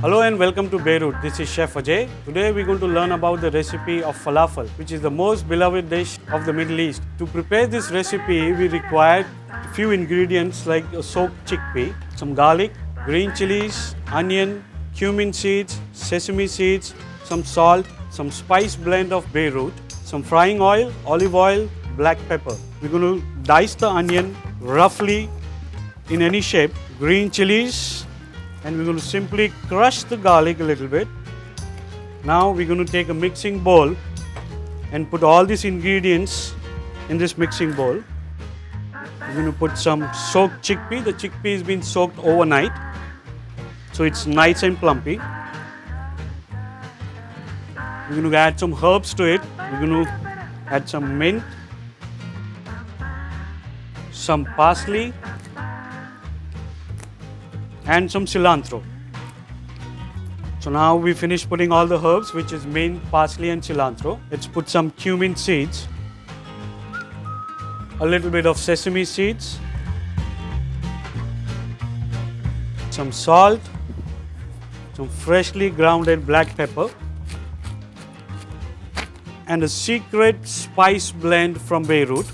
Hello and welcome to Bayroute. This is Chef Ajay. Today we're going to learn about the recipe of falafel, which is the most beloved dish of the Middle East. To prepare this recipe, we require a few ingredients like a soaked chickpea, some garlic, green chilies, onion, cumin seeds, sesame seeds, some salt, some spice blend of Bayroute, some frying oil, olive oil, black pepper. We're going to dice the onion roughly in any shape, green chilies, and we're going to simply crush the garlic a little bit. Now we're going to take a mixing bowl and put all these ingredients in this mixing bowl. We're going to put some soaked chickpea. The chickpea has been soaked overnight, so it's nice and plumpy. We're going to add some herbs to it. We're going to add some mint, some parsley, and some cilantro. So now we finished putting all the herbs, which is mint, parsley and cilantro. Let's put some cumin seeds, a little bit of sesame seeds, some salt, some freshly grounded black pepper, and a secret spice blend from Bayroute,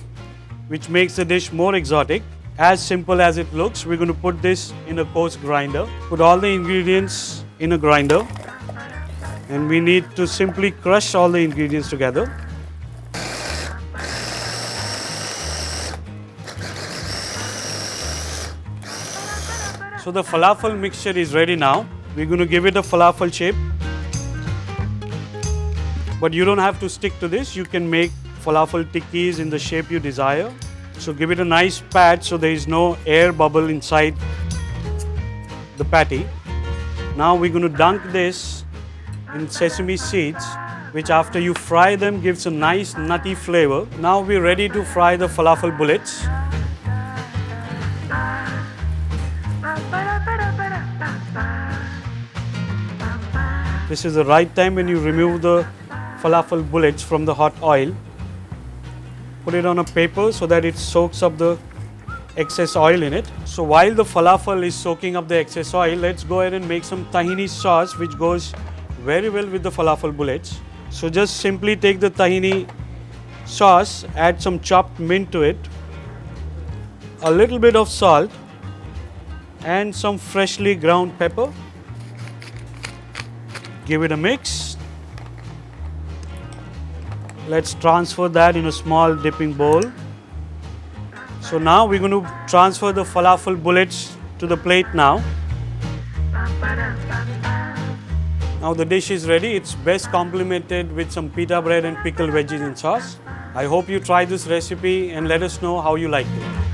which makes the dish more exotic. As simple as it looks, we're going to put this in a coarse grinder. Put all the ingredients in a grinder, and we need to simply crush all the ingredients together. So the falafel mixture is ready now. We're going to give it a falafel shape. But you don't have to stick to this. You can make falafel tikkis in the shape you desire. So give it a nice pat so there is no air bubble inside the patty. Now we're going to dunk this in sesame seeds, which after you fry them gives a nice nutty flavor. Now we're ready to fry the falafel bullets. This is the right time when you remove the falafel bullets from the hot oil. Put it on a paper so that it soaks up the excess oil in it. So while the falafel is soaking up the excess oil, let's go ahead and make some tahini sauce, which goes very well with the falafel bullets. So just simply take the tahini sauce, add some chopped mint to it, a little bit of salt, and some freshly ground pepper. Give it a mix. Let's transfer that in a small dipping bowl. So now we're going to transfer the falafel bullets to the plate now. Now the dish is ready. It's best complemented with some pita bread and pickled veggies in sauce. I hope you try this recipe and let us know how you liked it.